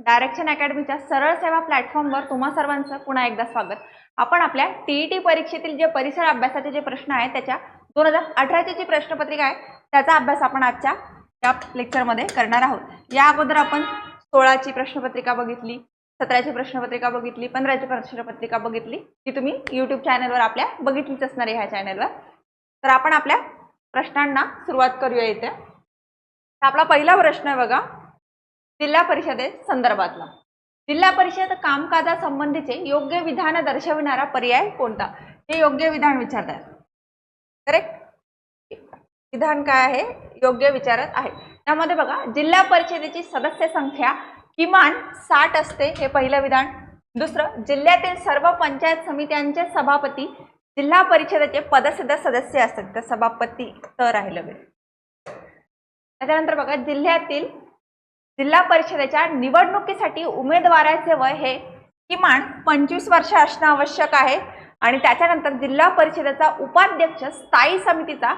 Direction अकॅडमीच्या सरळ सेवा प्लॅटफॉर्मवर तुम्हा सर्वांचं पुन्हा एकदा स्वागत। आपण आपल्या टीईटी परीक्षेतील जे परिसर अभ्यासाचे जे प्रश्न आहेत त्याच्या 2018ची जी प्रश्नपत्रिका आहे त्याचा अभ्यास आपण आजच्या या लेक्चरमध्ये करणार आहोत। या अगोदर आपण 16ची प्रश्नपत्रिका बघितली, 17ची प्रश्नपत्रिका बघितली, 15ची प्रश्नपत्रिका बघितली, ती तुम्ही YouTube चॅनलवर आपल्या बघितलीच असणार आहे ह्या चॅनलवर। तर आपण आपल्या प्रश्नांना सुरुवात करूया इथे। आपला पहिला प्रश्न आहे बघा, जिल्हा परिषदे संदर्भातला। जिल्हा परिषद कामकाजासंबंधीचे योग्य विधान दर्शविणारा पर्याय कोणता? हे योग्य विधान विचारतात। करेक्ट, विधान काय आहे? योग्य विचारत आहे। त्यामध्ये बघा, जिल्हा परिषदेची सदस्य संख्या किमान 60 असते, हे पहिलं विधान। दुसरं, जिल्ह्यातील सर्व पंचायत समित्यांचे सभापती जिल्हा परिषदेचे पदसिद्ध सदस्य असतात, तर सभापती तर राहिलं बे। त्यानंतर बघा, जिल्हा परिषदेच्या निवडणुकीसाठी उमेदवाराचे वय हे किमान 25 वर्ष असणे आवश्यक आहे आणि त्याच्यानंतर जिल्हा परिषदेचा उपाध्यक्ष स्थायी समितीचा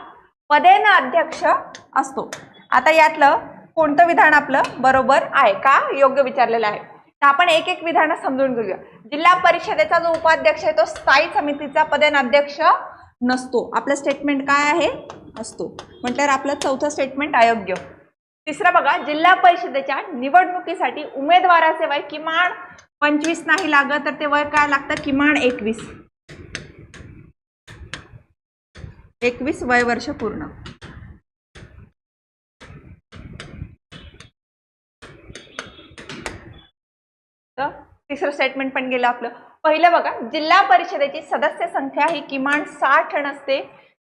पदेन अध्यक्ष असतो। आता यातलं कोणतं विधान आपलं बरोबर आहे का योग्य विचारलेलं आहे? तर आपण एक एक विधान समजून घेऊया। जिल्हा परिषदेचा जो उपाध्यक्ष आहे तो स्थायी समितीचा पदेन अध्यक्ष नसतो। आपलं स्टेटमेंट काय आहे? असतो। म्हटल्यावर आपलं चौथं स्टेटमेंट अयोग्य। तिसरं बघा, जिल्हा परिषदेच्या निवडणुकीसाठी उमेदवाराचे वय किमान 25 नाही लागत, तर ते वय काय लागतं? किमान 21 वय वर्ष पूर्ण। तर तिसरं स्टेटमेंट पण गेलं आपलं। पहिलं बघा, जिल्हा परिषदेची सदस्य संख्या ही किमान 60 नसते,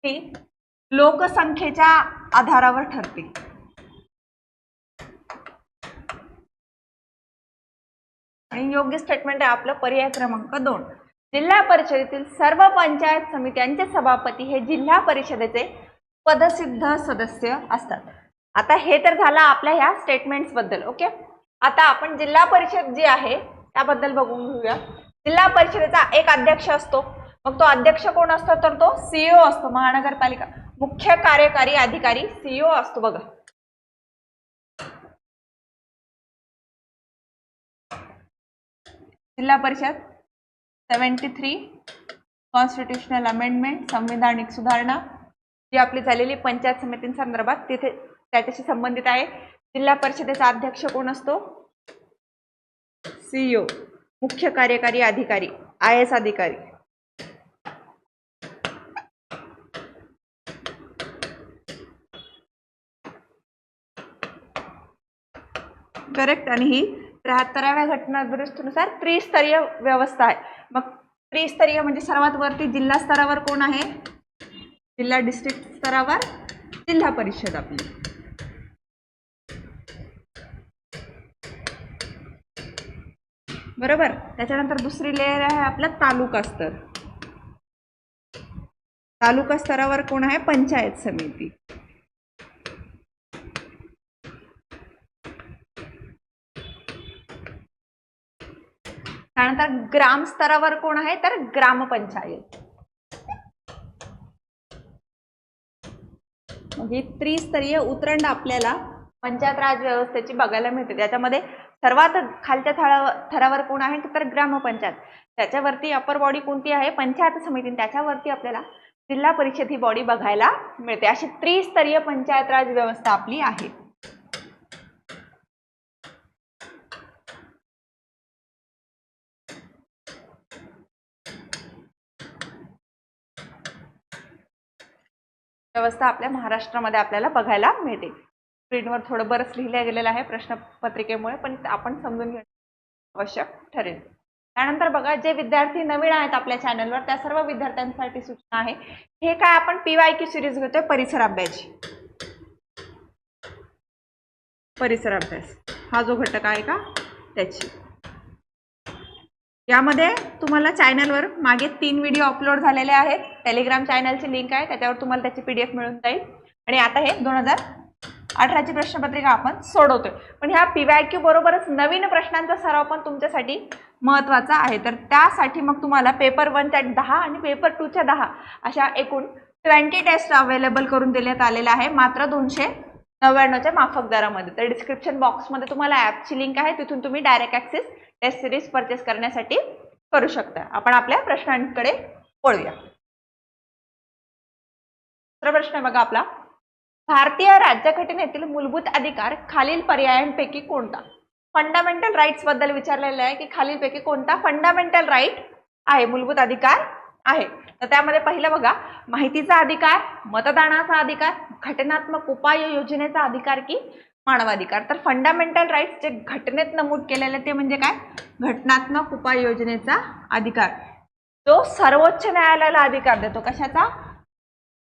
ही लोकसंख्येच्या आधारावर ठरते। आणि योग्य स्टेटमेंट आहे आपलं पर्याय क्रमांक 2। जिल्हा परिषदेतील सर्व पंचायत समित्यांचे सभापती हे जिल्हा परिषदेचे पदसिद्ध सदस्य असतात। आता हे तर झालं आपल्या ह्या स्टेटमेंट्स बद्दल। ओके, आता आपण जिल्हा परिषद जी आहे त्याबद्दल बघून घेऊया। जिल्हा परिषदेचा एक अध्यक्ष असतो, मग तो अध्यक्ष कोण असतो? तर तो सीईओ असतो, महानगरपालिका मुख्य कार्यकारी अधिकारी सीईओ असतो। बघा, जिल्हा परिषद 73 कॉन्स्टिट्यूशनल अमेंडमेंट, संविधानिक सुधारणा जी आपली झालेली पंचायत समितींसंदर्भात तिथे त्याच्याशी संबंधित आहे। जिल्हा परिषदेचा अध्यक्ष कोण असतो? सीईओ मुख्य कार्यकारी अधिकारी, IAS अधिकारी। करेक्ट। आणि ही 73व्या घटना दुरुस्तीनुसार त्रिस्तरीय व्यवस्था आहे। मग त्रिस्तरीय म्हणजे सर्वात वरती जिल्हा स्तरावर कोण आहे? जिल्हा डिस्ट्रिक्ट स्तरावर जिल्हा परिषद आपली। बरोबर। त्याच्यानंतर दुसरी लेयर आहे आपला तालुका स्तर। तालुका स्तरावर कोण आहे? पंचायत समिती। त्यानंतर ग्राम स्तरावर कोण आहे? तर ग्रामपंचायत। म्हणजे त्रिस्तरीय उतरंड आपल्याला पंचायत राज व्यवस्थेची बघायला मिळते। त्याच्यामध्ये सर्वात खालच्या थरावर कोण आहे? तर ग्रामपंचायत। त्याच्यावरती अपर बॉडी कोणती आहे? पंचायत समिती। त्याच्यावरती आपल्याला जिल्हा परिषद ही बॉडी बघायला मिळते। अशी त्रिस्तरीय पंचायत राज व्यवस्था आपली आहे। व्यवस्था आपल्या महाराष्ट्रामध्ये आपल्याला बघायला मिळते। स्क्रीनवर थोडं बरंच लिहिलं गेलेलं आहे प्रश्नपत्रिकेमुळे, पण आपण समजून घेणं आवश्यक ठरेल। त्यानंतर बघा, जे विद्यार्थी नवीन आहेत आपल्या चॅनलवर त्या सर्व विद्यार्थ्यांसाठी सूचना आहे, हे काय आपण PYQ सिरीज घेतोय परिसर अभ्यास। परिसर अभ्यास हा जो घटक आहे का त्याची, यामध्ये तुम्हाला चॅनलवर मागे 3 व्हिडिओ अपलोड झालेले आहेत। टेलिग्राम चॅनलची लिंक आहे, त्याच्यावर तुम्हाला त्याची PDF मिळून जाईल। आणि आता हे 2018ची प्रश्नपत्रिका आपण सोडवतोय, पण ह्या PYQ बरोबरच नवीन प्रश्नांचा सराव पण तुमच्यासाठी महत्त्वाचा आहे। तर त्यासाठी मग तुम्हाला पेपर 1 च्या 10 आणि पेपर 2 च्या 10 अशा एकूण 20 टेस्ट अवेलेबल करून देण्यात आलेल्या आहे, मात्र 200 99च्या माफक दरामध्ये. तर डिस्क्रिप्शन बॉक्समध्ये तुम्हाला ॲपची लिंक आहे, तिथून तुम्ही direct access test series purchase करण्यासाठी करू शकता. आपण आपल्या प्रश्नांकडे वळूया. दुसरा प्रश्न आहे बघा आपला, भारतीय राज्यघटनेतील मूलभूत अधिकार खालील पर्यायांपैकी कोणता? फंडामेंटल राईट्स बद्दल विचारलेलं आहे की खालीलपैकी कोणता फंडामेंटल राईट आहे, मूलभूत अधिकार आहे. तर त्यामध्ये पहिलं बघा, माहितीचा अधिकार, मतदानाचा अधिकार, घटनात्मक उपाययोजनेचा अधिकार की मानवाधिकार. तर फंडामेंटल राईट्स जे घटनेत नमूद केलेले ते म्हणजे काय, घटनात्मक उपाययोजनेचा अधिकार, जो सर्वोच्च न्यायालयाला अधिकार देतो कशाचा,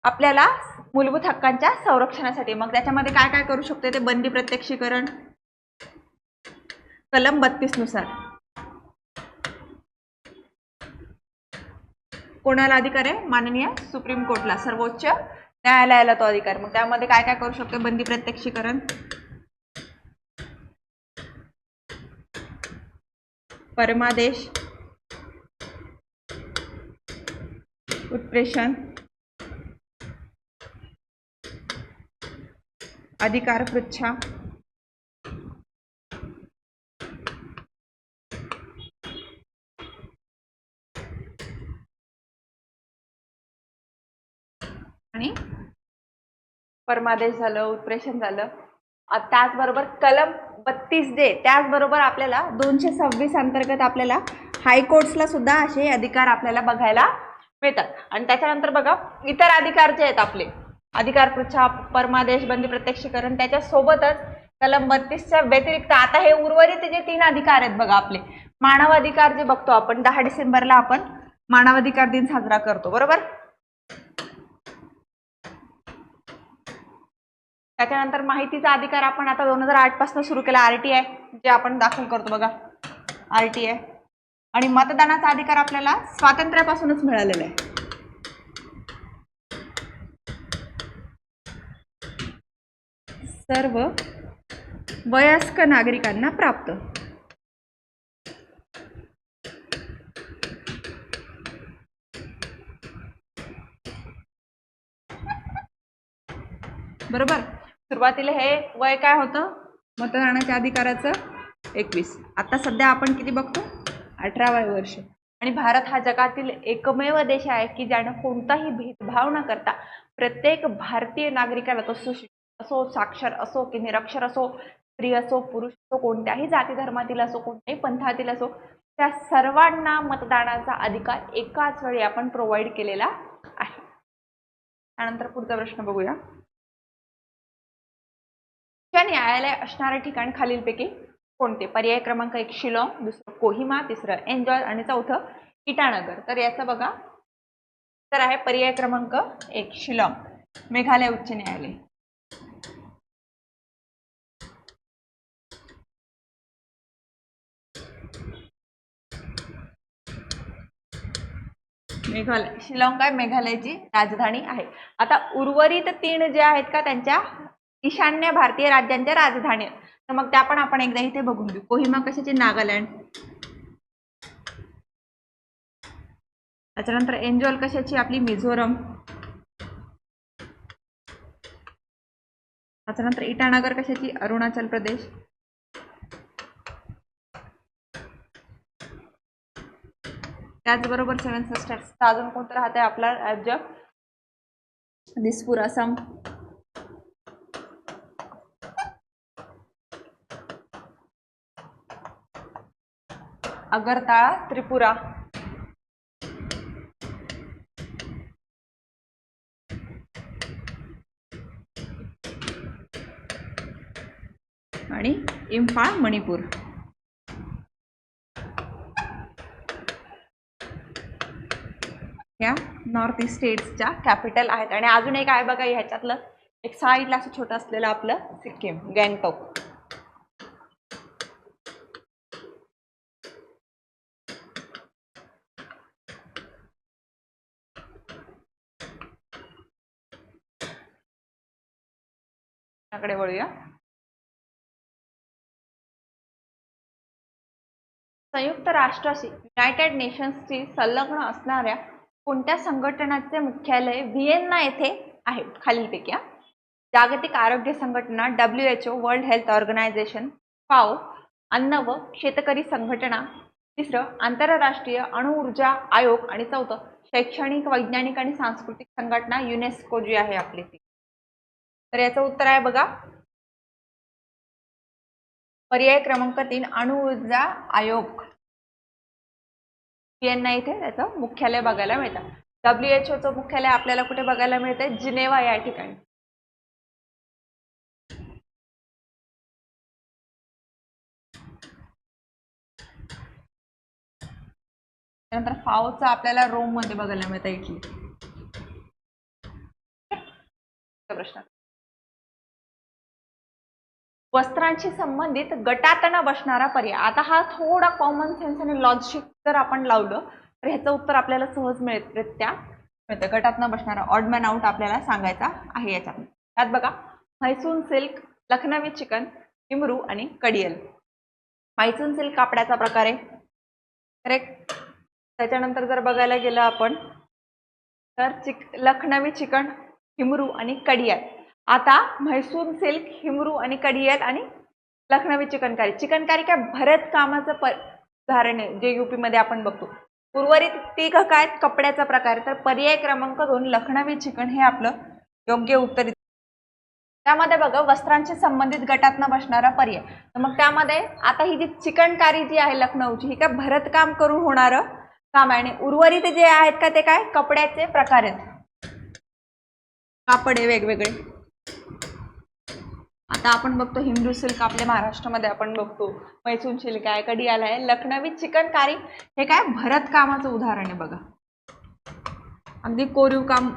आपल्याला मूलभूत हक्कांच्या संरक्षणासाठी. मग त्याच्यामध्ये काय काय करू शकते ते, बंदी प्रत्यक्षीकरण कलम 32 नुसार कोणाला अधिकार आहे, माननीय सुप्रीम कोर्टला, सर्वोच्च न्यायालयाला तो अधिकार. मग त्यामध्ये काय काय करू शकतो, बंदी प्रत्यक्षीकरण, परमादेश, उत्प्रेषण, अधिकार पृच्छा, आणि परमादेश झालं, उत्प्रेषण झालं. त्याचबरोबर कलम 32 जे, त्याचबरोबर आपल्याला 226 अंतर्गत आपल्याला हायकोर्ट्सला सुद्धा असे अधिकार आपल्याला बघायला मिळतात. आणि त्याच्यानंतर बघा इतर अधिकार जे आहेत आपले, अधिकार पृच्छा, परमादेश, बंदी प्रत्यक्षीकरण, त्याच्या सोबतच कलम 32च्या व्यतिरिक्त आता हे उर्वरित जे 3 अधिकार आहेत बघा आपले, मानवाधिकार जे बघतो आपण, 10 डिसेंबरला आपण मानवाधिकार दिन साजरा करतो, बरोबर. त्याच्यानंतर माहितीचा अधिकार आपण आता 2008 पासून सुरू केला, RTI जे आपण दाखल करतो बघा, RTI. आणि मतदानाचा अधिकार आपल्याला स्वातंत्र्यापासूनच मिळालेला आहे. सर्व वयस्क नागरिकांना प्राप्त. बरोबर. सुरुवातीला हे वय काय होतं मतदानाच्या अधिकाराचं, 21. आता सध्या आपण किती बघतो, 18 वर्ष. आणि भारत हा जगातील एकमेव देश आहे की ज्यानं कोणताही भेदभाव न करता प्रत्येक भारतीय नागरिकाला, तो सुशिक्षित असो, साक्षर असो की निरक्षर असो, स्त्री असो, पुरुष असो, कोणत्याही जाती धर्मातील असो, कोणत्याही पंथातील असो, त्या सर्वांना मतदानाचा अधिकार एकाच वेळी आपण प्रोव्हाइड केलेला आहे. त्यानंतर पुढचा प्रश्न बघूया, न्यायालय असणारे ठिकाण खालीलपैकी कोणते? पर्याय क्रमांक 1 शिलाँग, दुसरं कोहिमा, तिसरं एन्जॉय आणि चौथं इटानगर. तर याचं बघा तर आहे पर्याय क्रमांक 1 शिलाँग, मेघालय उच्च न्यायालय. मेघालय, शिलाँग काय मेघालयची राजधानी आहे. आता उर्वरित 3 जे आहेत का त्यांच्या ईशान्य भारतीय राज्यांच्या राजधानी, तर मग त्या पण आपण एकदा इथे बघून घेऊ. कोहिमा कशाची, नागालँड. त्याच्यानंतर एन्जॉय कशाची, आपली मिझोरम. त्याच्यानंतर इटानगर कशाची, अरुणाचल प्रदेश. त्याचबरोबर 7 सिस्टर्स अजून कोणतं राहतंय आपला राज्य, दिसपूर आसाम. अगरताळा त्रिपुरा. आणि इम्फाळ मणिपूर. या नॉर्थ ईस्ट स्टेट्सच्या कॅपिटल आहेत. आणि अजून एक आहे बघा ह्याच्यातलं, एक साईडला असं छोटं असलेलं आपलं सिक्कीम, गँगटॉक. कडे वळूया. संयुक्त राष्ट्राशी, युनायटेड नेशन्सची संलग्न असणाऱ्या कोणत्या संघटनाचे मुख्यालय व्हिएन्ना येथे आहे खालीलपैकी? जागतिक आरोग्य संघटना WHO, world health organisation, FAO, अन्न व शेतकरी संघटना, तिसरं आंतरराष्ट्रीय अणु ऊर्जा आयोग आणि चौथं शैक्षणिक, वैज्ञानिक आणि सांस्कृतिक संघटना युनेस्को जी आहे आपली ती. तर याचं उत्तर आहे बघा पर्याय क्रमांक 3 अणु ऊर्जा आयोग. यांना इथे त्याचं मुख्यालय बघायला मिळतं. WHO मुख्यालय आपल्याला कुठे बघायला मिळते? जिनेवा या ठिकाणी. त्यानंतर फाओचं आपल्याला रोम मध्ये बघायला मिळतं, इटली. प्रश्न वस्त्रांशी संबंधित गटात न बसणारा पर्याय. आता हा थोडा कॉमन सेन्स आणि लॉजिक जर आपण लावलं तर ह्याचं उत्तर आपल्याला सहज मिळतं. गटात न बसणारा ऑड मॅन आउट आपल्याला सांगायचा आहे याच्यात. त्यात बघा म्हैसूर सिल्क, लखनवी चिकन, हिमरू आणि कडियल. म्हैसूर सिल्क कापडाचा प्रकार आहे, करेक्ट. त्याच्यानंतर जर बघायला गेलं आपण तर लखनवी चिकन, हिमरू आणि कडियल. आता म्हैसूर सिल्क, हिमरू आणि कडियल आणि लखनवी चिकनकारी. चिकनकारी काय भरत कामाचं उदाहरण आहे जे यूपी मध्ये आपण बघतो. उर्वरित तिघ काय कपड्याचा प्रकार. तर पर्याय क्रमांक 2 लखनवी चिकन हे आपलं योग्य उत्तर. त्यामध्ये बघा वस्त्रांशी संबंधित गटात न बसणारा पर्याय. तर मग त्यामध्ये आता ही जी चिकनकारी जी आहे लखनौची, ही काय भरतकाम करून होणारं काम आहे आणि उर्वरित जे आहेत का ते काय कपड्याचे प्रकार आहेत, कापड आहे वेगवेगळे. आता आपण बघतो हिमरू सिल्क आपल्या महाराष्ट्रामध्ये आपण बघतो, मैसूर सिल्क आहे, कडियाल आहे, लखनवी चिकनकारी हे काय भरत कामाचं उदाहरण आहे बघा. अगदी कोरीव काम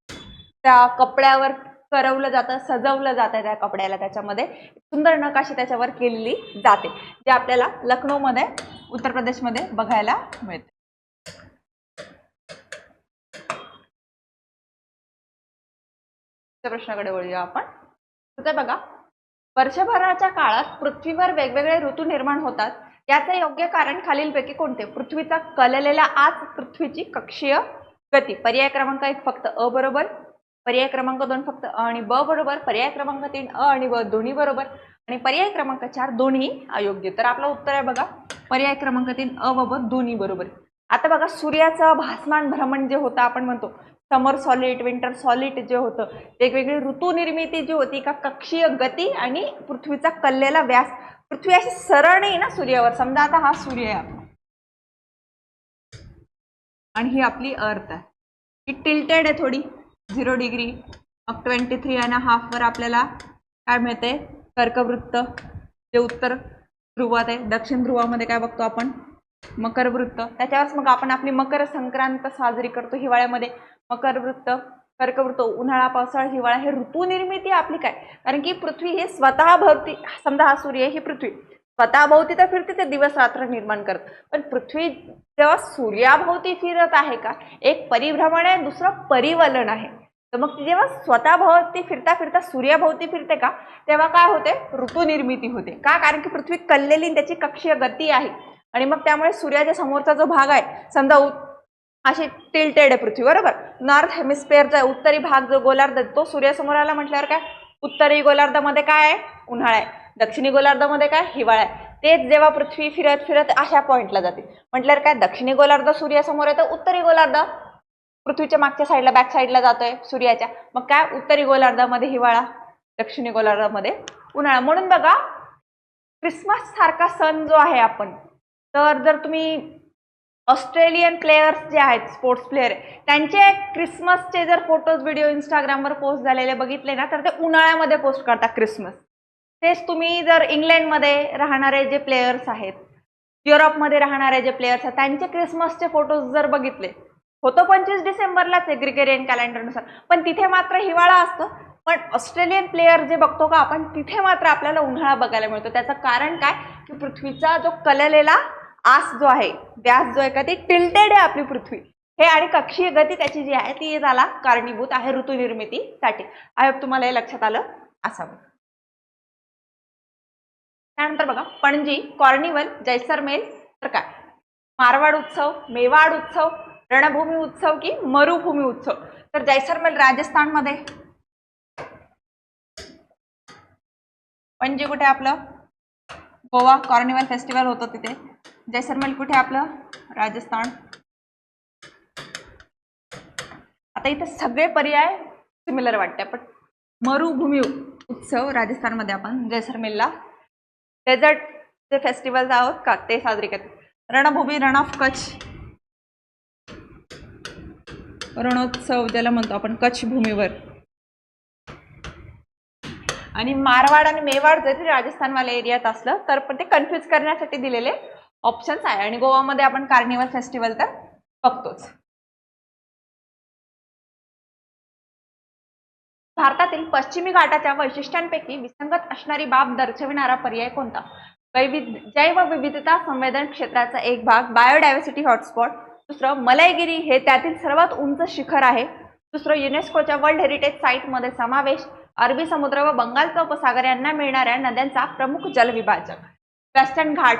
त्या कपड्यावर करवलं जातं, सजवलं जातं त्या कपड्याला, त्याच्यामध्ये सुंदर नकाशी त्याच्यावर केलेली जाते, जे आपल्याला लखनौ मध्ये उत्तर प्रदेशमध्ये बघायला मिळते. प्रश्नाकडे वळूया आपण. तर बघा वर्षभराच्या काळात पृथ्वीवर वेगवेगळे ऋतू निर्माण होतात, याचे योग्य कारण खालीलपैकी कोणते? पृथ्वीचा कललेला आज, पृथ्वीची कक्षीय गती. पर्याय क्रमांक 1 फक्त अ बरोबर, पर्याय क्रमांक 2 फक्त अ आणि ब बरोबर, पर्याय क्रमांक 3 अ आणि ब दोन्ही बरोबर आणि पर्याय क्रमांक 4 दोन्ही अयोग्य. तर आपलं उत्तर आहे बघा पर्याय क्रमांक 3 अ व ब दोन्ही बरोबर. आता बघा सूर्याचं भासमान भ्रमण जे होतं आपण म्हणतो समर सॉलिड, विंटर सॉलिड जे होतं, वेगवेगळी ऋतू निर्मिती जी होती का कक्षीय गती आणि पृथ्वीचा कललेला व्यास. पृथ्वी अशी सरळ नाही ना सूर्यावर. समजा आता हा सूर्य आहे आपला आणि ही आपली अर्थ आहे, ही टिल्टेड आहे थोडी 0 डिग्री. मग 23.5 वर आपल्याला काय मिळते? कर्कवृत्त जे उत्तर ध्रुवात आहे. दक्षिण ध्रुवामध्ये काय बघतो आपण? मकर वृत्त. त्याच्यावर मग आपण आपली मकर संक्रांत साजरी करतो हिवाळ्यामध्ये. मकर वृत्त, कर्कवृत्त, उन्हाळा, पावसाळा, हिवाळा हे ऋतू निर्मिती आपली काय. कारण की पृथ्वी हे स्वतः भोवती, समजा हा सूर्य ही पृथ्वी स्वतः भोवती तर फिरते, ते दिवस रात्र निर्माण करत. पण पृथ्वी जेव्हा सूर्याभोवती फिरत आहे का, एक परिभ्रमण आहे, दुसरं परिवलन आहे. तर मग ती जेव्हा स्वतः भोवती फिरता फिरता सूर्याभोवती फिरते का, तेव्हा काय होते? ऋतू निर्मिती होते. का? कारण की पृथ्वी कललेली त्याची कक्षीय गती आहे आणि मग त्यामुळे सूर्याच्या समोरचा जो भाग आहे समजा अशी टिल्टेड आहे पृथ्वी बरोबर. नॉर्थ हेमिस्फिअरचा उत्तरी भाग जो गोलार्ध तो सूर्यासमोर आला म्हटल्यावर काय उत्तरी गोलार्धामध्ये काय आहे? उन्हाळा आहे. दक्षिणी गोलार्धामध्ये काय? हिवाळा आहे. तेच जेव्हा पृथ्वी फिरत फिरत अशा पॉइंटला जाते म्हटल्यावर काय दक्षिणी गोलार्ध सूर्यासमोर येतं, उत्तरी गोलार्ध पृथ्वीच्या मागच्या साईडला बॅक साईडला जातोय सूर्याच्या. मग काय उत्तरी गोलार्धामध्ये हिवाळा, दक्षिणी गोलार्धामध्ये उन्हाळा. म्हणून बघा क्रिसमस सारखा सण जो आहे आपण, तर जर तुम्ही ऑस्ट्रेलियन प्लेयर्स जे आहेत स्पोर्ट्स प्लेयर त्यांचे क्रिसमसचे जर फोटोज व्हिडिओ इंस्टाग्रामवर पोस्ट झालेले बघितले ना, तर ते उन्हाळ्यामध्ये पोस्ट करतात क्रिसमस. तेच तुम्ही जर इंग्लंडमध्ये राहणारे जे प्लेयर्स आहेत, युरोपमध्ये राहणारे जे प्लेयर्स आहेत, त्यांचे क्रिसमसचे फोटोज जर बघितले, होतो 25 डिसेंबरलाच आहे ग्रिगोरियन कॅलेंडरनुसार, पण तिथे मात्र हिवाळा असतो. पण ऑस्ट्रेलियन प्लेयर जे बघतो का आपण, तिथे मात्र आपल्याला उन्हाळा बघायला मिळतो. त्याचं कारण काय की पृथ्वीचा जो कललेला आस जो आहे, व्यास जो आहे का, ती टिल्टेड आहे आपली पृथ्वी हे आणि कक्षीय गती त्याची जी आहे ती त्याला कारणीभूत आहे ऋतू निर्मितीसाठी. आय होप तुम्हाला हे लक्षात आलं असावं. त्यानंतर बघा पणजी, कॉर्निवल, जैसलमेर तर काय, मारवाड उत्सव, मेवाड उत्सव, रणभूमी उत्सव की मरुभूमी उत्सव. तर जैसलमेर राजस्थानमध्ये, पणजी कुठे आपलं, गोवा कार्निवल फेस्टिवल होतं तिथे. जैसलमेर कुठे आपलं, राजस्थान. आता इथे सगळे पर्याय सिमिलर वाटते, पण मरुभूमी उत्सव राजस्थानमध्ये आपण जैसलमेरला, डेझर्टचे फेस्टिवल्स आहोत का ते साजरे करतात. रणभूमी, रण ऑफ कच्छ, रणोत्सव ज्याला म्हणतो आपण कच्छ भूमीवर. आणि मारवाड आणि मेवाड जरी राजस्थानवाल्या एरियात असलं तर पण ते कन्फ्यूज करण्यासाठी दिलेले ऑप्शन्स आहे. आणि गोवामध्ये आपण कार्निवल फेस्टिवल तर बघतोच. भारतातील पश्चिमी घाटाच्या वैशिष्ट्यांपैकी विसंगत असणारी बाब दर्शविणारा पर्याय कोणता. जैवविविधता संवेदन क्षेत्राचा एक भाग, बायोडायव्हर्सिटी हॉटस्पॉट. दुसरं मलयगिरी हे त्यातील सर्वात उंच शिखर आहे. दुसरं युनेस्कोच्या वर्ल्ड हेरिटेज साईटमध्ये समावेश, अरबी समुद्र व बंगालचा उपसागर यांना मिळणाऱ्या नद्यांचा प्रमुख जलविभाजक. वेस्टर्न घाट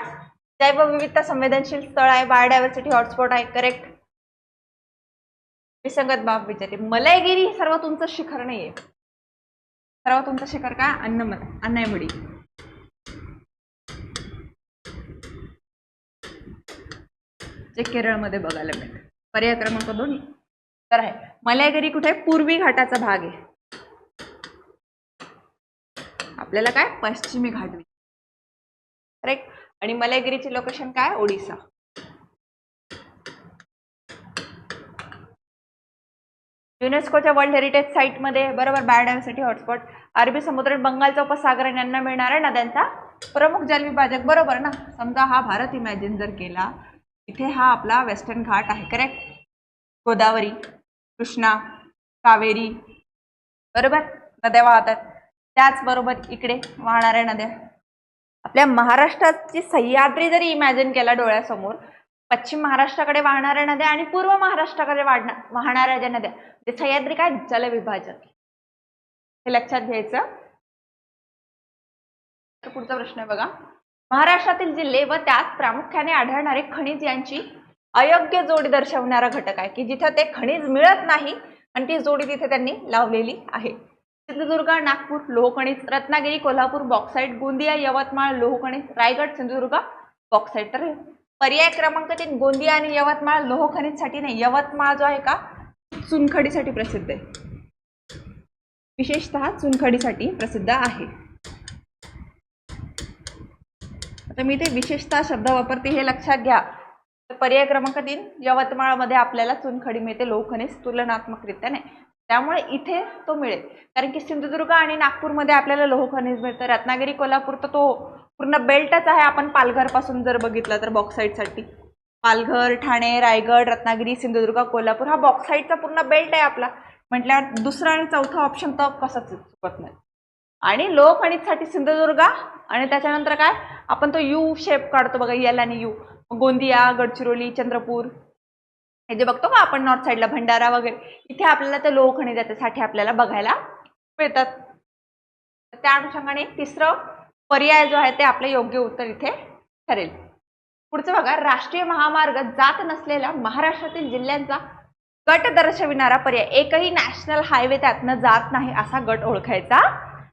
जैवविविधता संवेदनशील स्थळ आहे, बायोडायव्हर्सिटी हॉटस्पॉट आहे. करेक्ट. विसंगत बाब विचारते. मलयगिरी सर्वात उंच शिखर नाहीये. सर्वात उंच शिखर काय, अन्नायमुडी. जे केरळमध्ये बघायला मिळतं. पर्याय क्रमांक 2 तर आहे. मलयगिरी कुठे, पूर्वी घाटाचा भाग आहे. आपल्याला काय, पश्चिमी घाट. करेक्ट. आणि मलयगिरीची लोकेशन काय, ओडिसा. युनेस्कोच्या वर्ल्ड हेरिटेज साईटमध्ये बरोबर, बायोडायव्हर्सिटी हॉटस्पॉट, अरबी समुद्र, बंगालचा उपसागर यांना मिळणाऱ्या नद्यांचा प्रमुख जलविभाजक. बरोबर ना. समजा हा भारत इमॅजिन जर केला, इथे हा आपला वेस्टर्न घाट आहे. करेक्ट. गोदावरी, कृष्णा, कावेरी बरोबर नद्या वाहतात. त्याचबरोबर इकडे वाहणाऱ्या नद्या. आपल्या महाराष्ट्राची सह्याद्री जरी इमॅजिन केला डोळ्यासमोर, पश्चिम महाराष्ट्राकडे वाहणाऱ्या नद्या आणि पूर्व महाराष्ट्राकडे वाहणाऱ्या ज्या नद्या, ते सह्याद्री काय, जलविभाजक. हे लक्षात घ्यायचं. तर पुढचा प्रश्न आहे बघा. महाराष्ट्रातील जिल्हे व त्यात प्रामुख्याने आढळणारे खनिज यांची अयोग्य जोडी दर्शवणारा घटक आहे, की जिथे ते खनिज मिळत नाही आणि ती जोडी तिथे त्यांनी लावलेली आहे. सिंधुदुर्ग, नागपूर लोहखनिज, रत्नागिरी, कोल्हापूर बॉक्साईट, गोंदिया, यवतमाळ लोहखनिज, रायगड, सिंधुदुर्ग बॉक्साईट. तर पर्याय क्रमांक 3 गोंदिया आणि यवतमाळ लोहखनिजसाठी नाही. यवतमाळ जो आहे का, चुनखडीसाठी प्रसिद्ध आहे. विशेषतः चुनखडीसाठी प्रसिद्ध आहे. आता मी ते विशेषतः शब्द वापरते, हे लक्षात घ्या. तर पर्याय क्रमांक 3 यवतमाळमध्ये आपल्याला चुनखडी मिळते, लोहखनिज तुलनात्मकरित्या नाही. त्यामुळे इथे तो मिळेल. कारण की सिंधुदुर्ग आणि नागपूरमध्ये आपल्याला लोहखनिज मिळतं. रत्नागिरी, कोल्हापूर तर तो पूर्ण बेल्टच आहे. आपण पालघर पासून जर बघितलं तर बॉक्साईटसाठी पालघर, ठाणे, रायगड, रत्नागिरी, सिंधुदुर्ग, कोल्हापूर हा बॉक्साईटचा पूर्ण बेल्ट आहे आपला. म्हटल्यावर दुसरा आणि चौथा ऑप्शन तर कसंच चुकत नाही. आणि लोहखनिजसाठी सिंधुदुर्ग आणि त्याच्यानंतर काय, आपण तो यू शेप काढतो बघा, एल आणि यू. गोंदिया, गडचिरोली, चंद्रपूर हे जे बघतो का आपण नॉर्थ साईडला, भंडारा वगैरे, इथे आपल्याला ते लोहखनिजासाठी आपल्याला बघायला मिळतात. त्या अनुषंगाने तिसरं पर्याय जो आहे ते आपलं योग्य उत्तर इथे ठरेल. पुढचं बघा. राष्ट्रीय महामार्ग जात नसलेल्या महाराष्ट्रातील जिल्ह्यांचा गट दर्शविणारा पर्याय. एकही नॅशनल हायवे त्यातनं जात नाही असा गट ओळखायचा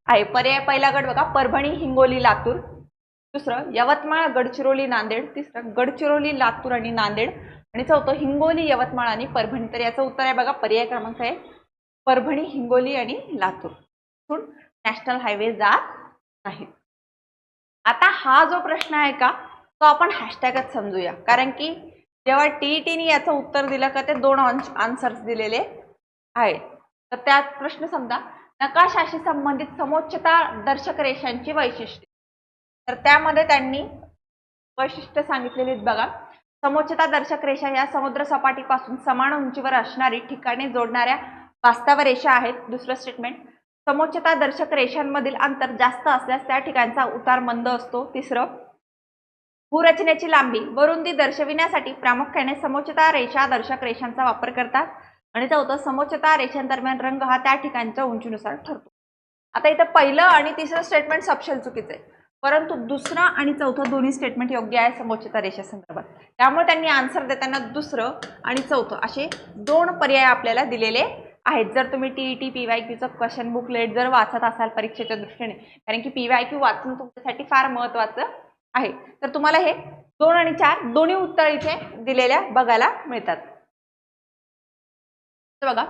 आहे. पर्याय पहिला गट बघा, परभणी, हिंगोली, लातूर. दुसरं यवतमाळ, गडचिरोली, नांदेड. तिसरं गडचिरोली, लातूर आणि नांदेड. आणि चौथं हिंगोली, यवतमाळ आणि परभणी. तर याचं उत्तर आहे बघा, पर्याय क्रमांक आहे परभणी, हिंगोली आणि लातूर. नॅशनल हायवे जात नाही. आता हा जो प्रश्न आहे का, तो आपण हॅशटॅगच समजूया. कारण की जेव्हा टीईटीने याचं उत्तर दिलं का, ते 2 आन्सर्स दिलेले आहेत. तर त्यात प्रश्न समजा, नकाशाशी संबंधित समोच्चता दर्शक रेषांची वैशिष्ट्ये. तर त्यामध्ये त्यांनी वैशिष्ट्य सांगितलेली बघा. समोच्चता दर्शक रेषा या समुद्र सपाटीपासून समान उंचीवर असणारी ठिकाणे जोडणाऱ्या वास्तव रेषा आहेत. दुसरं स्टेटमेंट, समोच्चता दर्शक रेषांमधील अंतर जास्त असल्यास त्या ठिकाणचा उतार मंद असतो. तिसरं, भूरचनेची लांबी व रुंदी दर्शविण्यासाठी प्रामुख्याने समोच्चता रेषा दर्शक रेषांचा वापर करतात. आणि चौथं, समोच्चता रेषांदरम्यान रंग हा त्या ठिकाणच्या उंचीनुसार ठरतो. आता इथं पहिलं आणि तिसरं स्टेटमेंट सपशेल चुकीचं आहे, परंतु दुसरं आणि चौथं दोन्ही स्टेटमेंट योग्य आहे समोच्चता रेषा संदर्भात. त्यामुळे त्यांनी आन्सर देताना दुसरं आणि चौथं असे 2 पर्याय आपल्याला दिलेले आहेत. जर तुम्ही टीईटी PYQचं क्वेश्चन बुकलेट जर वाचत असाल परीक्षेच्या दृष्टीने, कारण की PYQ वाचणं तुमच्यासाठी फार महत्त्वाचं आहे, तर तुम्हाला हे 2 आणि 4 दोन्ही उत्तर इथे दिलेल्या बघायला मिळतात. बघा,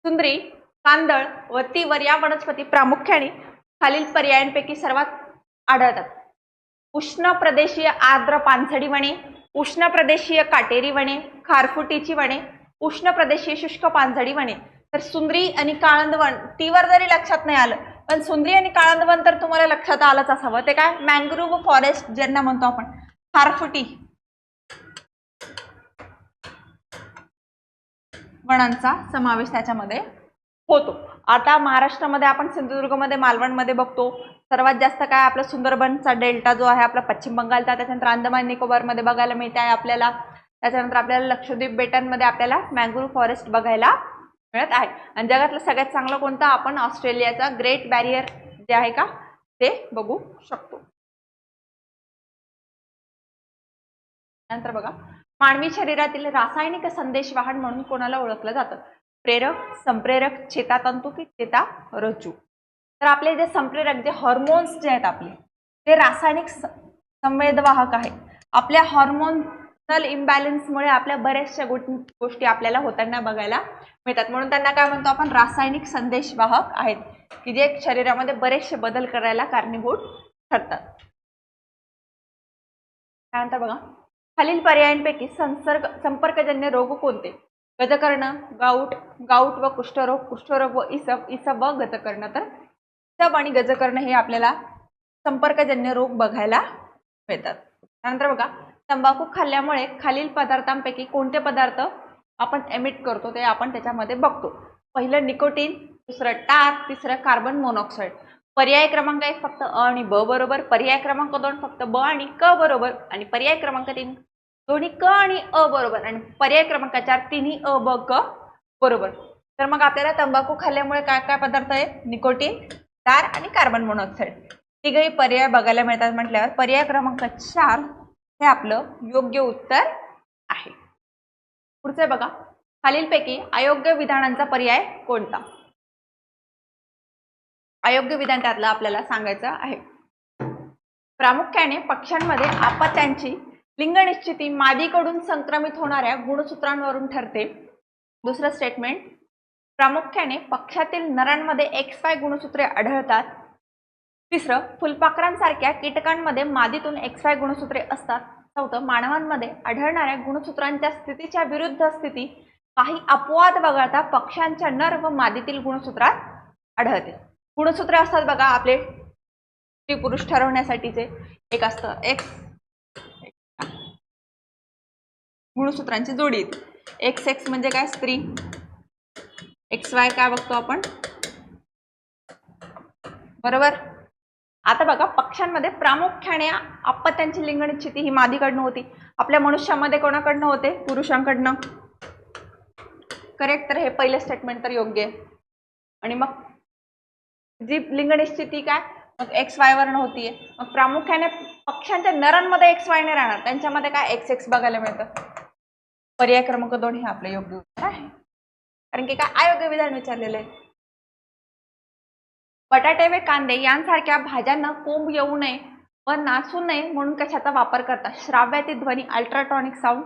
सुंदरी, कांदळ व तीवर या वनस्पती प्रामुख्याने खालील पर्यायांपैकी सर्वात आढळतात. उष्ण प्रदेशीय आर्द्र पानझडी वने, उष्ण प्रदेशीय काटेरी वने, खारफुटीची वने, उष्ण प्रदेशीय शुष्क पानझडी वने. तर सुंदरी आणि काळंदवन तीवर जरी लक्षात नाही आलं, पण सुंदरी आणि काळंदवन तर तुम्हाला लक्षात आलंच असावं. ते काय, मँग्रोव्ह फॉरेस्ट ज्यांना म्हणतो आपण, खारफुटी वनांचा समावेश त्याच्यामध्ये होतो. आता महाराष्ट्रामध्ये आपण सिंधुदुर्गमध्ये, मालवणमध्ये बघतो सर्वात जास्त काय आपलं सुंदरबनचा डेल्टा जो आहे आपला पश्चिम बंगालचा, त्याच्यानंतर अंदमान निकोबारमध्ये बघायला मिळते आहे आपल्याला, त्याच्यानंतर आपल्याला लक्षद्वीप बेटांमध्ये आपल्याला मँग्रोव्ह फॉरेस्ट बघायला मिळत आहे. आणि जगातलं सगळ्यात चांगलं कोणतं, आपण ऑस्ट्रेलियाचा ग्रेट बॅरियर जे आहे का ते बघू शकतो. नंतर बघा, मानवी शरीरातील रासायनिक संदेशवाहन म्हणून कोणाला ओळखलं जातं? प्रेरक, संप्रेरक, चेतातंतू की चेतारज्जू. तर आपले जे संप्रेरक जे हॉर्मोन्स जे आहेत आपले, ते रासायनिक संवेदवाहक आहेत. आपल्या हॉर्मोनल इम्बॅलन्समुळे आपल्या बऱ्याचशा गोष्टी आपल्याला होताना बघायला मिळतात, म्हणून त्यांना काय म्हणतो आपण, रासायनिक संदेशवाहक आहेत, की जे शरीरामध्ये बरेचसे बदल करायला कारणीभूत ठरतात. त्यानंतर बघा, खालील पर्यायांपैकी संपर्कजन्य रोग कोणते? गजकर्ण, गाऊट व कुष्ठरोग, कुष्ठरोग व इसब व गजकर्ण. तर इसब आणि गजकर्ण हे आपल्याला संपर्कजन्य रोग बघायला मिळतात. त्यानंतर बघा, तंबाखू खाल्ल्यामुळे खालील पदार्थांपैकी कोणते पदार्थ आपण एमिट करतो ते आपण त्याच्यामध्ये बघतो. पहिलं निकोटीन, दुसरं टार, तिसरं कार्बन मोनॉक्साईड. पर्याय क्रमांक 1 फक्त अ आणि ब बरोबर, पर्याय क्रमांक 2 फक्त ब आणि क बरोबर, आणि पर्याय क्रमांक 3 दोन्ही क आणि अ बरोबर, आणि पर्याय क्रमांक 4 तिन्ही अ ब क बरोबर. तर मग आपल्याला तंबाखू खाल्ल्यामुळे काय काय पदार्थ आहेत? निकोटीन, टार आणि कार्बन मोनॉक्साईड. तिघही पर्याय बघायला मिळतात म्हटल्यावर पर्याय क्रमांक 4 हे आपलं योग्य उत्तर आहे. पुढचे बघा, खालीलपैकी अयोग्य विधानांचा पर्याय कोणता? अयोग्य विधान त्यातलं आपल्याला सांगायचं आहे. प्रामुख्याने पक्ष्यांमध्ये अपत्यांची लिंग निश्चिती मादीकडून संक्रमित होणाऱ्या गुणसूत्रांवरून ठरते. दुसरं स्टेटमेंट, प्रामुख्याने पक्षातील नरांमध्ये XY गुणसूत्रे आढळतात. तिसरं, फुलपाखरांसारख्या कीटकांमध्ये मादीतून XY गुणसूत्रे असतात. चौथं, मानवांमध्ये आढळणाऱ्या गुणसूत्रांच्या स्थितीच्या विरुद्ध स्थिती काही अपवाद वगळता पक्ष्यांच्या नर व मादीतील गुणसूत्रात आढळते. गुणसूत्र असतात बघा आपले स्त्री पुरुष ठरवण्यासाठीचे, एक असतं X, गुणसूत्रांची जोडी. XX म्हणजे काय? स्त्री. XY काय बघतो आपण, बरोबर. आता बघा, पक्ष्यांमध्ये प्रामुख्याने अपत्यांची लिंग निश्चिती ही मादीकडनं होती. आपल्या मनुष्यामध्ये कोणाकडनं होते? पुरुषांकडनं. करेक्ट. तर हे पहिलं स्टेटमेंट तर योग्य आहे. आणि मग जी लिंग निश्चिती काय, मग XY वर्ण होतीये. मग प्रामुख्याने पक्ष्यांच्या नरांमध्ये XY नाही राहणार, त्यांच्यामध्ये काय XX बघायला मिळतं. पर्याय क्रमांक 2 हे आपलं योग्य उत्तर आहे, कारण की काय अयोग्य विधान विचारलेलं आहे. बटाटे व कांदे यांसारख्या भाज्यांना कोंब येऊ नये व नासू नये म्हणून कशाचा वापर करतात? श्राव्यातील ध्वनी, अल्ट्राटॉनिक साऊंड,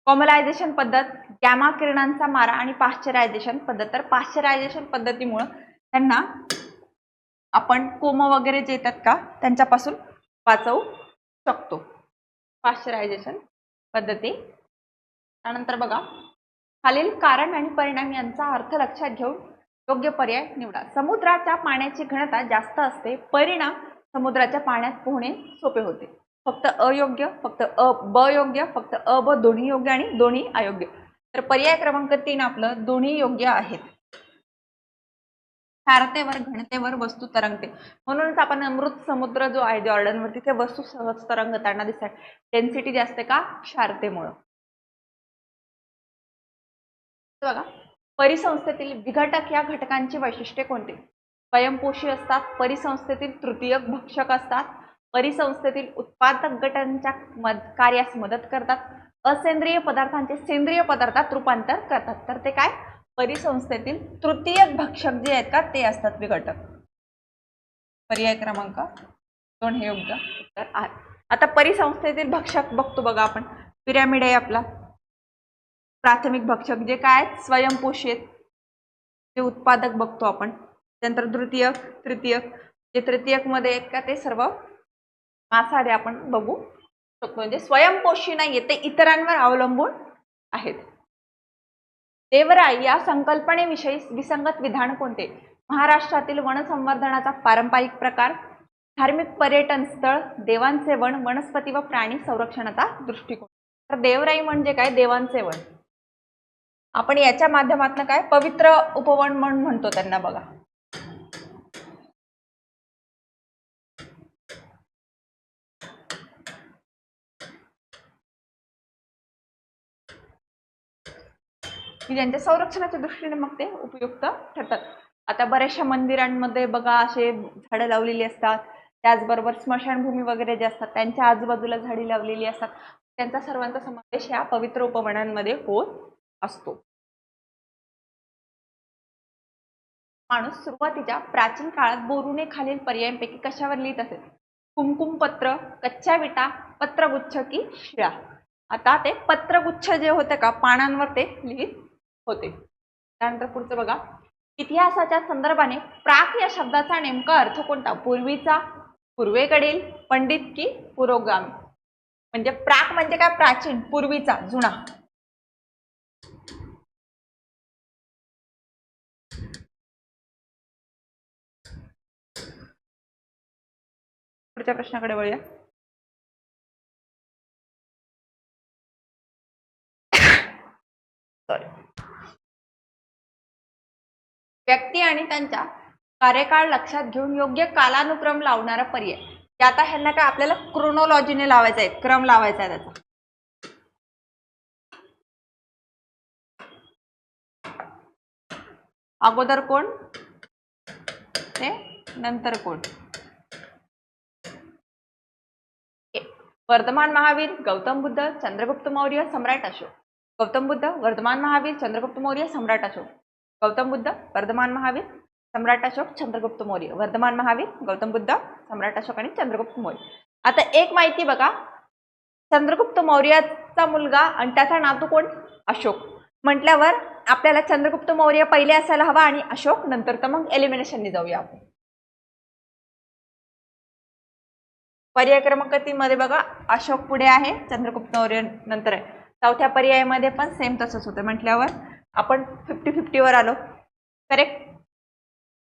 कॉमलायझेशन पद्धत, गॅमा किरणांचा मारा आणि पाश्चरायझेशन पद्धत. तर पाश्चरायझेशन पद्धतीमुळे त्यांना आपण कोंब वगैरे जे येतात का त्यांच्यापासून वाचवू शकतो, पाश्चरायझेशन पद्धती. त्यानंतर बघा, खालील कारण आणि परिणाम यांचा अर्थ लक्षात घेऊन योग्य पर्याय निवडा. समुद्राच्या पाण्याची घनता जास्त असते, परिणाम समुद्राच्या पाण्यात पोहणे सोपे होते. फक्त अयोग्य, फक्त ब योग्य, फक्त ब दोन्ही योग्य आणि दोन्ही अयोग्य. तर पर्याय क्रमांक 3 आपलं दोन्ही योग्य आहेत. क्षारतेवर, घनतेवर वस्तू तरंगते, म्हणूनच आपण अमृत समुद्र जो आहे जॉर्डनवर, तिथे वस्तू सहज तरंगताना दिसतात. डेन्सिटी जास्त का? क्षारतेमुळे. बघा, परिसंस्थेतील विघटक या घटकांची वैशिष्ट्ये कोणती? स्वयंपोषी असतात, परिसंस्थेतील तृतीयक भक्षक असतात, परिसंस्थेतील उत्पादक गटांच्या कार्यास मदत करतात, असेंद्रिय पदार्थांचे सेंद्रिय पदार्थात रूपांतर करतात. तर ते काय, परिसंस्थेतील तृतीयक भक्षक जे आहेत का ते असतात विघटक. पर्याय क्रमांक 2 हे योग्य उत्तर आहे. आता परिसंस्थेतील भक्षक बघतो बघा आपण. पिरॅमिड आहे आपला. प्राथमिक भक्षक जे काय स्वयंपोषित जे उत्पादक बघतो आपण. त्यानंतर द्वितीयक, तृतीयक. जे तृतीयक मध्ये आहेत का ते सर्व मांसाहारी आपण बघू शकतो. म्हणजे स्वयंपोषी नाहीये, ते इतरांवर अवलंबून आहेत. देवराई या संकल्पनेविषयी विसंगत विधान कोणते? महाराष्ट्रातील वन संवर्धनाचा पारंपरिक प्रकार, धार्मिक पर्यटन स्थळ, देवांचे वन, वनस्पती व प्राणी संरक्षणाचा दृष्टिकोन. तर देवराई म्हणजे काय, देवांचे वन. आपण याच्या माध्यमातून काय पवित्र उपवन म्हणून म्हणतो त्यांना बघा. ज्यांच्या संरक्षणाच्या दृष्टीने मग ते उपयुक्त ठरतात. आता बऱ्याचशा मंदिरांमध्ये बघा असे झाडं लावलेली असतात. त्याचबरोबर स्मशानभूमी वगैरे जे असतात त्यांच्या आजूबाजूला झाडी लावलेली असतात. त्यांचा सर्वांचा समावेश या पवित्र उपवनांमध्ये होत असतो. माणूस सुरुवातीच्या प्राचीन काळात बोरुने खालील पर्यायांपैकी कशावर लिहित असेल? कुमकुमपत्र, कच्च्या विटा, पत्रगुच्छ की शिळा. आता ते पत्रगुच्छ जे होते का पानांवर ते लिहित होते. त्यानंतर पुढचं बघा. इतिहासाच्या संदर्भाने प्राक या शब्दाचा नेमका अर्थ कोणता? पूर्वीचा, पूर्वेकडील, पंडित की पुरोगामी. म्हणजे प्राक म्हणजे काय, प्राचीन, पूर्वीचा, जुना. पुढच्या प्रश्नाकडे वळूया. व्यक्ती आणि त्यांच्या कार्यकाळ लक्षात घेऊन योग्य कालानुक्रम लावणारा पर्याय. आता ह्यांना काय आपल्याला क्रोनॉलॉजीने लावायचा आहे, क्रम लावायचा आहे त्याचा. अगोदर कोण ते नंतर कोण. वर्धमान महावीर, गौतम बुद्ध, चंद्रगुप्त मौर्य, सम्राट अशोक. गौतम बुद्ध, वर्धमान महावीर, चंद्रगुप्त मौर्य, सम्राट अशोक. गौतम बुद्ध, वर्धमान महावीर, सम्राट अशोक, चंद्रगुप्त मौर्य. वर्धमान महावीर, गौतम बुद्ध, सम्राट अशोक आणि चंद्रगुप्त मौर्य. आता एक माहिती बघा. चंद्रगुप्त मौर्याचा मुलगा आणि त्याचा नातू कोण? अशोक. म्हटल्यावर आपल्याला चंद्रगुप्त मौर्य पहिले असायला हवा आणि अशोक नंतर. तर मग एलिमिनेशनने जाऊया आपण. पर्याय क्रमांक 3 मध्ये बघा अशोक पुढे आहे, चंद्रगुप्त मौर्य नंतर आहे. चौथ्या पर्यायामध्ये पण सेम तसंच होतं. म्हटल्यावर आपण 50-50 वर आलो. करेक्ट.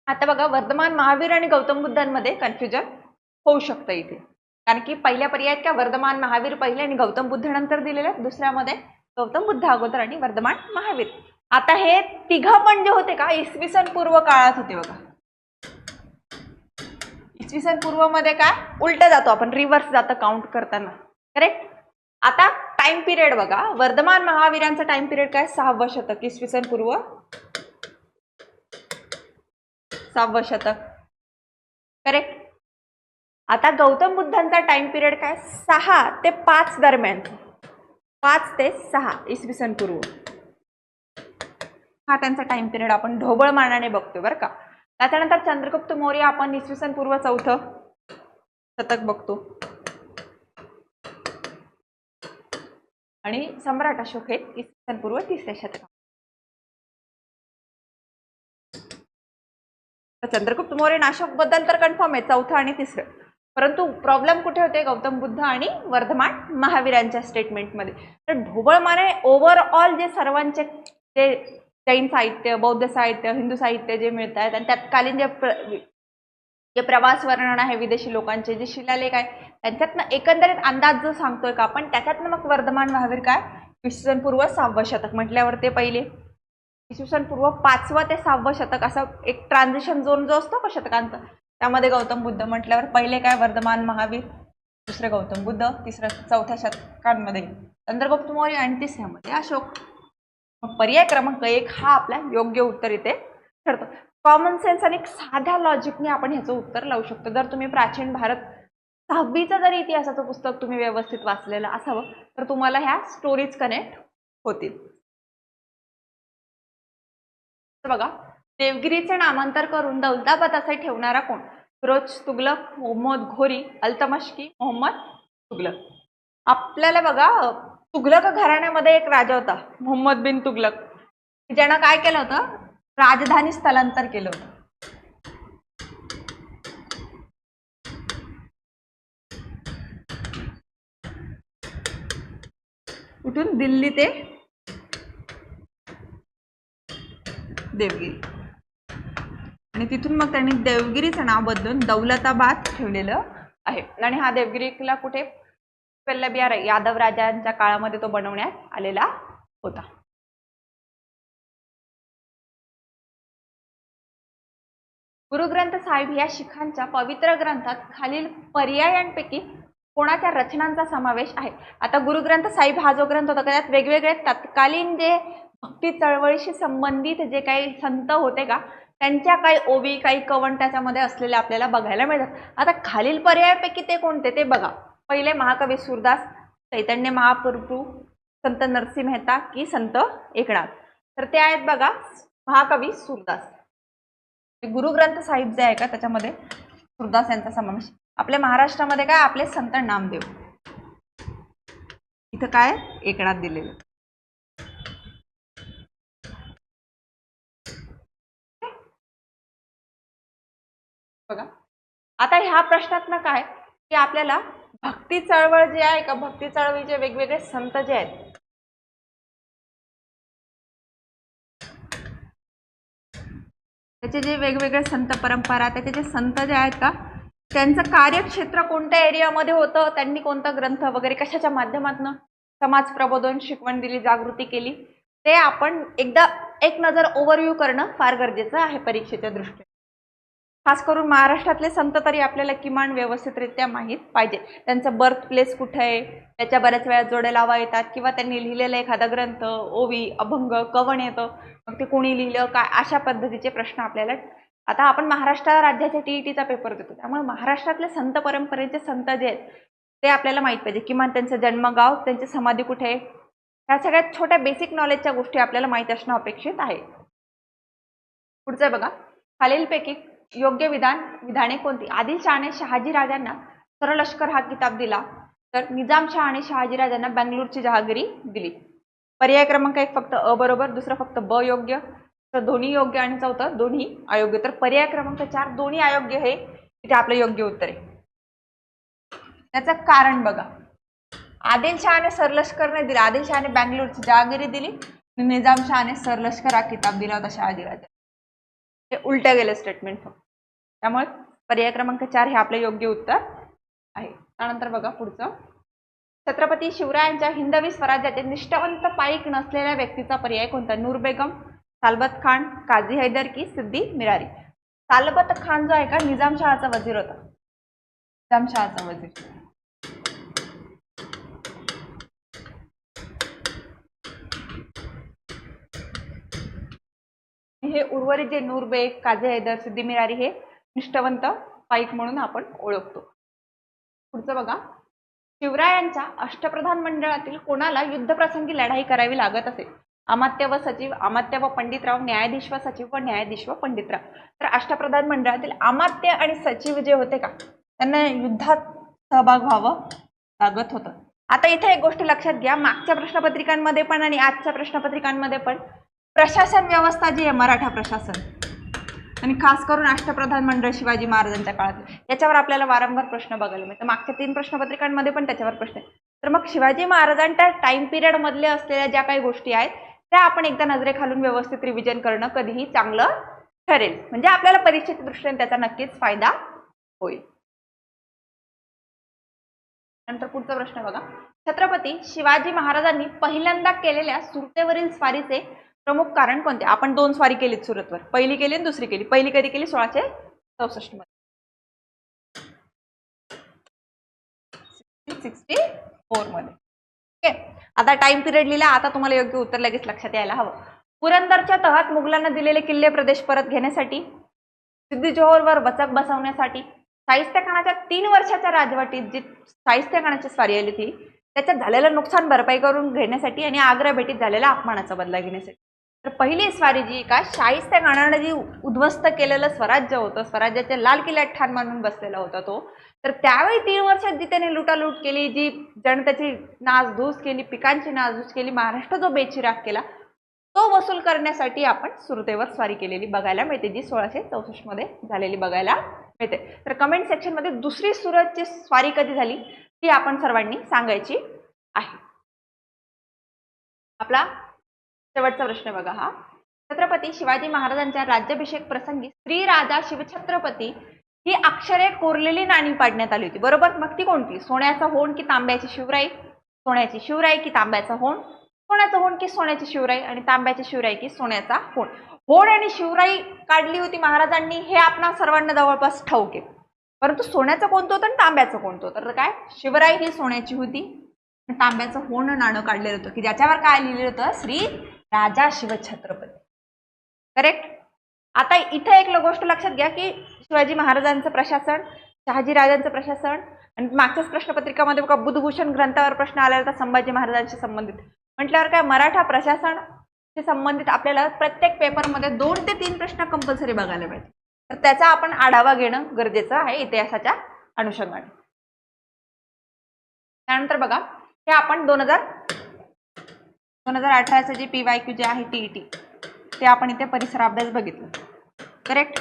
आता बघा वर्धमान महावीर आणि गौतम बुद्धांमध्ये कन्फ्युजन होऊ शकतं इथे. कारण की पहिल्या पर्यायात का वर्धमान महावीर पहिले आणि गौतम बुद्ध नंतर दिलेले, दुसऱ्यामध्ये गौतम बुद्ध अगोदर आणि वर्धमान महावीर. आता हे तिघं पण जे होते का इसवी सन पूर्व काळात होते बघा. इसवी सन पूर्व मध्ये काय उलट जातो आपण, रिव्हर्स जातं काउंट करताना. करेक्ट. आता टाइम पिरियड बघा. वर्धमान महावीरांचा टाइम पिरियड काय 6वे शतक, इसवी सन पूर्व 6वे शतक. करेक्ट. आता गौतम बुद्धांचा टाइम पिरियड काय 6 ते 5 दरम्यान, 5 ते 6 इसवी सन पूर्व. हा त्यांचा टाइम पिरियड आपण ढोबळमानाने बघतोय बरं का. त्याच्यानंतर चंद्रगुप्त मौर्य आपण इसवी सन पूर्व 4थे शतक बघतो आणि सम्राट अशोक हे इसवी सन पूर्व 3ऱ्या शतकात. चंद्रगुप्त मौर्य आणि अशोक बद्दल तर कन्फर्म आहे 4थं आणि 3रं. परंतु प्रॉब्लेम कुठे होते? गौतम बुद्ध आणि वर्धमान महावीरांच्या स्टेटमेंटमध्ये. तर ढोबळमाने ओव्हरऑल जे सर्वांचे जे जैन साहित्य, बौद्ध साहित्य, हिंदू साहित्य जे मिळत आहेत आणि तत्कालीन जे प्रवास वर्णन आहे विदेशी लोकांचे, जे शिलालेख आहे त्यांच्यातनं एकंदरीत अंदाज जो सांगतोय का आपण, त्याच्यातनं मग वर्धमान महावीर काय इसवी सन पूर्व 6वे शतक म्हटल्यावर ते पहिले. इसवी सन पूर्व 5वं ते 6वं शतक असं एक ट्रान्झिशन झोन जो असतो का शतकांचा, त्यामध्ये गौतम बुद्ध म्हटल्यावर पहिले काय वर्धमान महावीर, दुसरे गौतम बुद्ध, तिसरं 4थ्या शतकांमध्ये चंद्रगुप्त मौर्य आणि 3ऱ्यामध्ये अशोक. पर्याय क्रमांक 1 हा आपला योग्य उत्तर इथे ठरतो. कॉमन सेन्स आणि साध्या लॉजिकने आपण ह्याचं उत्तर लावू शकतो. जर तुम्ही प्राचीन भारत 6वीचं जर इतिहासाचं पुस्तक तुम्ही व्यवस्थित वाचलेलं असावं तर तुम्हाला ह्या स्टोरीज कनेक्ट होतील. बघा, देवगिरीचे नामांतर करून दौलताबाद असे ठेवणारा कोण? फिरोज तुगलक, मोहम्मद घोरी, अल्तमशकी, मोहम्मद तुगलक. आपल्याला बघा, तुगलक घराण्यामध्ये एक राजा होता मोहम्मद बिन तुगलक, ज्यानं काय केलं होतं? राजधानी स्थलांतर केलं होतं. कुठून? दिल्ली ते देवगिरी, आणि तिथून मग त्यांनी देवगिरीचं नाव बदलून दौलताबाद ठेवलेलं आहे. आणि हा देवगिरीला कुठे? पल्लवी यादव राजांच्या काळामध्ये तो बनवण्यात आलेला होता. गुरुग्रंथ साहिब या शिखांच्या पवित्र ग्रंथात खालील पर्यायांपैकी कोणाच्या रचनांचा समावेश आहे? आता गुरुग्रंथ साहिब हा जो ग्रंथ होता त्यात वेगवेगळे तत्कालीन जे भक्ती चळवळीशी संबंधित जे काही संत होते का त्यांच्या काही ओवी, काही कवन त्याच्यामध्ये असलेले आपल्याला बघायला मिळतात. आता खालील पर्यायापैकी ते कोणते ते बघा. पहिले महाकवी सूरदास, चैतन्य महाप्रभू, संत नरसिंह मेहता की संत एकनाथ? तर ते आहेत बघा महाकवी सूरदास. गुरुग्रंथ साहिब जे आहे का त्याच्यामध्ये सूरदास यांचा समावेश. आपल्या महाराष्ट्रामध्ये काय? आपले संत नामदेव. इथं काय? एकनाथ दिलेलं. बघा, आता ह्या प्रश्नातनं काय की आपल्याला भक्ती चळवळ जी आहे का, भक्ती चळवळीचे वेगवेगळे संत जे आहेत त्याचे जे वेगवेगळे संत परंपरा, त्याचे जे संत जे आहेत का त्यांचं कार्यक्षेत्र कोणत्या एरियामध्ये होतं, त्यांनी कोणता ग्रंथ वगैरे कशाच्या माध्यमातून समाज प्रबोधन, शिकवण दिली, जागृती केली, ते आपण एकदा एक नजर ओव्हरव्ह्यू करणं फार गरजेचं आहे परीक्षेच्या दृष्टीने. खास करून महाराष्ट्रातले संत तरी आपल्याला किमान व्यवस्थितरित्या माहीत पाहिजे. त्यांचं बर्थ प्लेस कुठे आहे, त्याच्या बऱ्याच वेळा जोड्या लावा येतात, किंवा त्यांनी लिहिलेला एखादा ग्रंथ, ओवी, अभंग, कवन येतं, मग ते कोणी लिहिलं काय, अशा पद्धतीचे प्रश्न आपल्याला. आता आपण महाराष्ट्र राज्याच्या टीईटीचा पेपर देतो, त्यामुळे महाराष्ट्रातले संत परंपरेचे संत जे आहेत ते आपल्याला माहीत पाहिजे. किमान त्यांचं जन्मगाव, त्यांची समाधी कुठे आहे, ह्या सगळ्यात छोट्या बेसिक नॉलेजच्या गोष्टी आपल्याला माहीत असणं अपेक्षित आहे. पुढचं बघा, खालीलपैकी योग्य विधाने कोणती? आदिलशहाने शहाजी राजांना सरलष्कर हा किताब दिला, तर निजामशाह आणि शहाजी राजांना बेंगळूरची जहागिरी दिली. पर्याय क्रमांक 1 फक्त अ बरोबर, दुसरं फक्त ब योग्य, तर दोन्ही योग्य, आणि चौथं दोन्ही अयोग्य. तर पर्याय क्रमांक 4 दोन्ही अयोग्य हे इथे आपलं योग्य उत्तर आहे. त्याचं कारण बघा, आदिलशहाने सरलष्करने दिला, आदिलशहाने बेंगळूरची जहागिरी दिली, निजामशहाने सरलष्कर हा किताब दिला होता शहाजी राजा. हे उलट गेलं स्टेटमेंट फक्त, त्यामुळे पर्याय क्रमांक 4 हे आपलं योग्य उत्तर आहे. त्यानंतर बघा पुढचं, छत्रपती शिवरायांच्या हिंदवी स्वराज्याचे निष्ठावंत पाईक नसलेल्या व्यक्तीचा पर्याय कोणता? नूर बेगम, सालबत खान, काझी हैदर की सिद्दी मिरारी? सालबत खान जो आहे का निजामशहाचा वजीर होता, निजामशहाचा वजीर. हे उर्वरित जे नूरबेग, काझी हैदर, सिद्दी मिरारी हे निष्ठावंत पाईक म्हणून आपण ओळखतो. पुढचं बघा, शिवरायांच्या अष्टप्रधान मंडळातील कोणाला युद्धप्रसंगी लढाई करावी लागत असे? अमात्य व सचिव, अमात्य व पंडितराव, न्यायाधीश व सचिव व न्यायाधीश व पंडितराव? तर अष्टप्रधान मंडळातील अमात्य आणि सचिव जे होते का त्यांना युद्धात सहभाग व्हावं लागत होतं. आता इथे एक गोष्ट लक्षात घ्या, मागच्या प्रश्नपत्रिकांमध्ये पण आणि आजच्या प्रश्नपत्रिकांमध्ये पण प्रशासन व्यवस्था जी आहे, मराठा प्रशासन, आणि खास करून अष्टप्रधान मंडळ शिवाजी महाराजांच्या काळात, याच्यावर आपल्याला वारंवार प्रश्न बघायला मिळतात. मागच्या 3 प्रश्नपत्रिकांमध्ये पण त्याच्यावर प्रश्न आहे. तर मग शिवाजी महाराजांच्या टाइम पिरियड मधले असलेल्या ज्या काही गोष्टी आहेत त्या आपण एकदा नजरेखालून व्यवस्थित रिव्हिजन करणं कधीही चांगलं ठरेल, म्हणजे आपल्याला परीक्षेच्या दृष्टीने त्याचा नक्कीच फायदा होईल. नंतर पुढचा प्रश्न बघा, छत्रपती शिवाजी महाराजांनी पहिल्यांदा केलेल्या सुरतेवरील स्वारीचे प्रमुख कारण कोणते? आपण 2 स्वारी केलीत सुरतवर, पहिली केली आणि दुसरी केली. पहिली कधी केली? 1664 मध्ये, 1664 मध्ये. ओके, आता टाइम पिरियड लिहिला, आता तुम्हाला योग्य उत्तर लगेच लक्षात यायला हवं. पुरंदरच्या तहात मुघलांना दिलेले किल्ले प्रदेश परत घेण्यासाठी, सिद्दी जोहरवर वचक बसवण्यासाठी, शाहिस्ते खानाच्या 3 वर्षाच्या राजवटीत जी शाहिस्ते खानाची स्वारी आली होती त्याच्यात झालेलं नुकसान भरपाई करून घेण्यासाठी आणि आग्रा भेटीत झालेल्या अपमानाचा बदला घेण्यासाठी. तर पहिली स्वारी जी का शाहिस्ते खानाने जी उद्ध्वस्त केलेलं स्वराज्य होतं, स्वराज्याच्या लाल किल्ल्यात ठाण मांडून बसलेला होता तो, तर त्यावेळी 3 वर्षात जी त्याने लुटालूट केली, जी जनतेची नासधूस केली, पिकांची नासधूस केली, महाराष्ट्र जो बेचिराग केला तो वसूल करण्यासाठी आपण सुरतेवर स्वारी केलेली बघायला मिळते, जी 1664 मध्ये झालेली बघायला मिळते. तर कमेंट सेक्शन मध्ये दुसरी सुरतची स्वारी कधी झाली ती आपण सर्वांनी सांगायची आहे. आपला शेवटचा प्रश्न बघा हा. छत्रपती शिवाजी महाराजांच्या राज्याभिषेक प्रसंगी श्री राजा शिवछत्रपती ही अक्षरे कोरलेली नाणी पाडण्यात आली होती, बरोबर. मग ती कोणती? सोन्याचा होण की तांब्याची शिवराई? सोन्याची शिवराई की तांब्याचा होण? सोन्याचा होण की सोन्याची शिवराई? आणि तांब्याची शिवराई की सोन्याचा होण? होण आणि शिवराई काढली होती महाराजांनी हे आपणा सर्वांना जवळपास ठाऊक आहे, परंतु सोन्याचं कोणतं होतं आणि तांब्याचं कोणतं होतं? तर काय, शिवराई ही सोन्याची होती, तांब्याचं होण नाणं काढलेलं होतं की ज्याच्यावर काय लिहिलेलं होतं, श्री राजा शिवछत्रपती. करेक्ट. आता इथे एक गोष्ट लक्षात घ्या की शिवाजी महाराजांचं प्रशासन, शहाजी राजांचं प्रशासन, आणि मागच्याच प्रश्नपत्रिकामध्ये बघा बुधभूषण ग्रंथावर प्रश्न आलेला होता संभाजी महाराजांशी संबंधित म्हटल्यावर काय, मराठा प्रशासन संबंधित आपल्याला प्रत्येक पेपरमध्ये 2 ते 3 प्रश्न कंपल्सरी बघायला मिळतात. तर त्याचा आपण आढावा घेणं गरजेचं आहे इतिहासाच्या अनुषंगाने. त्यानंतर बघा हे आपण 2018चं जे PYQ जे आहे TET ते आपण इथे परिसर अभ्यास बघितलं. करेक्ट.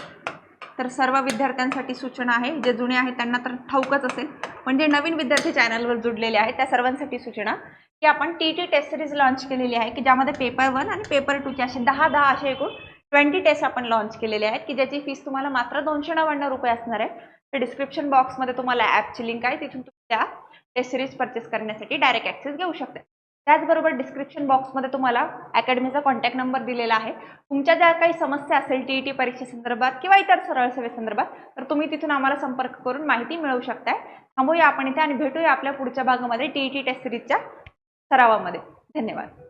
तर सर्व विद्यार्थ्यांसाठी सूचना आहे, जे जुने आहेत त्यांना तर ठाऊकच असेल, पण जे नवीन विद्यार्थी चॅनलवर जुडलेले आहेत त्या सर्वांसाठी सूचना की आपण TET टेस्ट सिरीज लॉन्च केलेली आहे की ज्यामध्ये पेपर 1 आणि पेपर 2 चे असे 10 असे एकूण 20 टेस्ट आपण लॉन्च केलेले आहेत की ज्याची फीस तुम्हाला मात्र 299 रुपये असणार आहे. तर डिस्क्रिप्शन बॉक्समध्ये तुम्हाला ॲपची लिंक आहे, तिथून तुम्ही त्या टेस्ट सिरीज परचेस करण्यासाठी डायरेक्ट ॲक्सेस घेऊ शकता. त्याचबरोबर डिस्क्रिप्शन बॉक्समध्ये तुम्हाला अकॅडमीचा कॉन्टॅक्ट नंबर दिलेला आहे. तुमच्या ज्या काही समस्या असेल TET परीक्षेसंदर्भात किंवा इतर सरळ सेवेसंदर्भात तर तुम्ही तिथून आम्हाला संपर्क करून माहिती मिळवू शकताय. थांबूया आपण इथे आणि भेटूया आपल्या पुढच्या भागामध्ये TET टेस्ट सिरीजच्या सरावामध्ये. धन्यवाद.